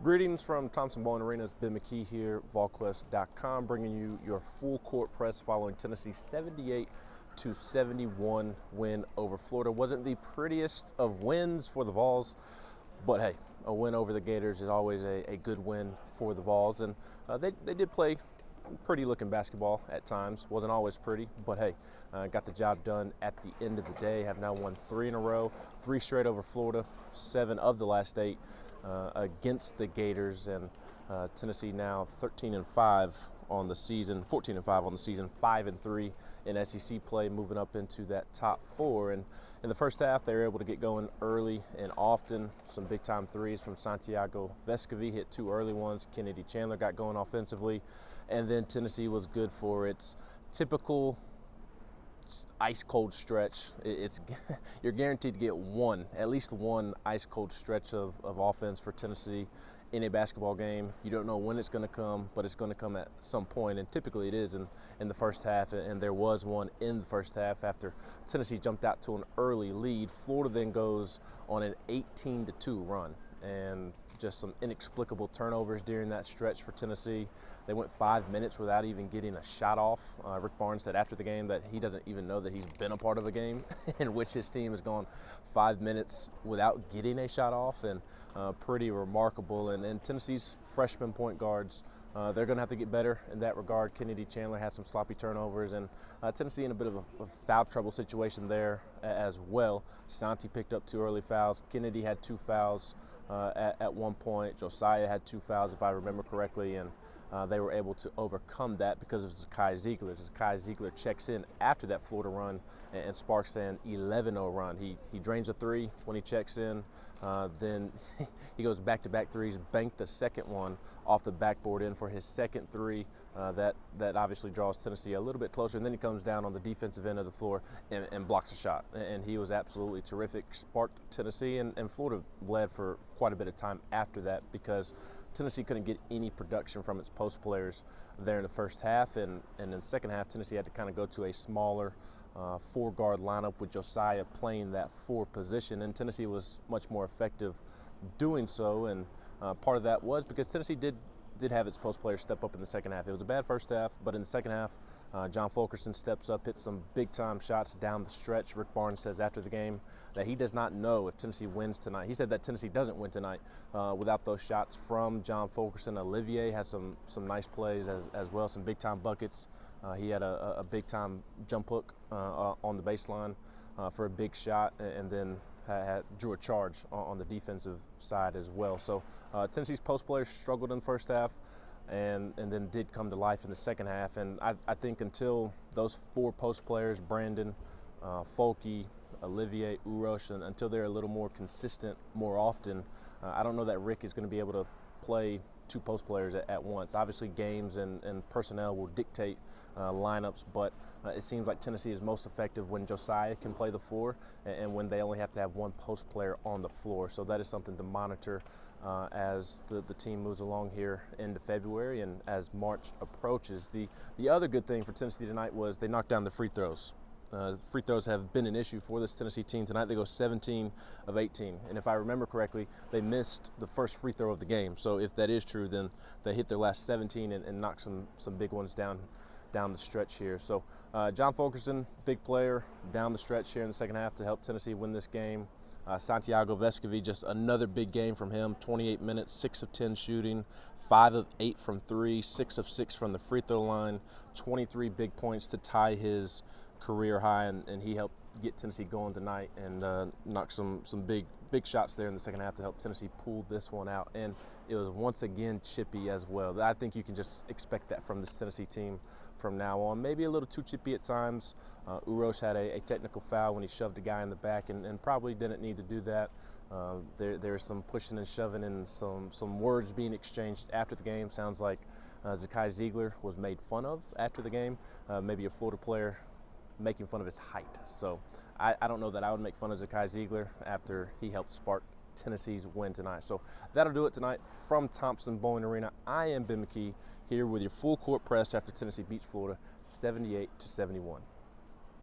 Greetings from Thompson-Boling Arena. It's Ben McKee here, Volquest.com, bringing you your full court press following Tennessee's 78-71 win over Florida. Wasn't the prettiest of wins for the Vols, but hey, a win over the Gators is always a good win for the Vols. And they did play pretty looking basketball at times. Wasn't always pretty, but hey, got the job done at the end of the day. Have now won 3 in a row, 3 straight over Florida, 7 of the last 8 against the Gators, and Tennessee now 13-5 on the season, 14-5 on the season, 5-3 in SEC play, moving up into that top 4. And in the first half, they were able to get going early and often. Some big-time threes from Santiago Vescovi, hit 2 early ones. Kennedy Chandler got going offensively, and then Tennessee was good for its typical ice cold stretch. You're guaranteed to get at least one ice cold stretch of offense for Tennessee in a basketball game. You don't know when it's going to come, but it's going to come at some point, and typically it is in the first half, and there was one in the first half after Tennessee jumped out to an early lead. Florida then goes on an 18-2 run, and just some inexplicable turnovers during that stretch for Tennessee. They went 5 minutes without even getting a shot off. Rick Barnes said after the game that he doesn't even know that he's been a part of a game in which his team has gone 5 minutes without getting a shot off, and pretty remarkable. And Tennessee's freshman point guards, they're going to have to get better in that regard. Kennedy Chandler had some sloppy turnovers, and Tennessee in a bit of a foul trouble situation there as well. Santi picked up 2 early fouls. Kennedy had 2 fouls at one point. Josiah had 2 fouls, if I remember correctly, and they were able to overcome that because of Zakai Ziegler. Zakai Ziegler checks in after that Florida run and sparks an 11-0 run. He drains a 3 when he checks in. Then he goes back-to-back threes, banked the second one off the backboard in for his second 3. That obviously draws Tennessee a little bit closer. And then he comes down on the defensive end of the floor and blocks a shot. And he was absolutely terrific, sparked Tennessee, and Florida led for quite a bit of time after that because Tennessee couldn't get any production from its post players there in the first half. And in the second half, Tennessee had to kind of go to a smaller 4-guard lineup with Josiah playing that 4 position, and Tennessee was much more effective doing so. And part of that was because Tennessee did have its post players step up in the second half. It was a bad first half, but in the second half, John Fulkerson steps up, hits some big-time shots down the stretch. Rick Barnes says after the game that he does not know if Tennessee wins tonight. He said that Tennessee doesn't win tonight without those shots from John Fulkerson. Olivier has some nice plays as well, some big-time buckets. He had a big-time jump hook on the baseline for a big shot, and then drew a charge on the defensive side as well. So Tennessee's post players struggled in the first half and then did come to life in the second half. And I think until those 4 post players, Brandon, Folke, Olivier, Urosh, and until they're a little more consistent more often, I don't know that Rick is going to be able to play 2 post players at once. Obviously games and personnel will dictate lineups, but it seems like Tennessee is most effective when Josiah can play the 4 and when they only have to have 1 post player on the floor. So that is something to monitor as the team moves along here into February and as March approaches. The other good thing for Tennessee tonight was they knocked down the free throws. Free throws have been an issue for this Tennessee team. Tonight they go 17 of 18. And if I remember correctly, they missed the first free throw of the game. So if that is true, then they hit their last 17 and knocked some big ones down the stretch here. So John Fulkerson, big player down the stretch here in the second half to help Tennessee win this game. Santiago Vescovi, just another big game from him. 28 minutes, 6 of 10 shooting, 5 of 8 from 3, 6 of 6 from the free throw line, 23 big points to tie his career high, and he helped get Tennessee going tonight and knock some big shots there in the second half to help Tennessee pull this one out. And it was once again chippy as well. I think you can just expect that from this Tennessee team from now on. Maybe a little too chippy at times. Urosh had a technical foul when he shoved a guy in the back and probably didn't need to do that. There's some pushing and shoving and some words being exchanged after the game. Sounds like Zakai Ziegler was made fun of after the game. Maybe a Florida player making fun of his height. So I don't know that I would make fun of Zakai Ziegler after he helped spark Tennessee's win tonight. So that'll do it tonight from Thompson-Boling Arena. I am Ben McKee here with your full court press after Tennessee beats Florida 78-71.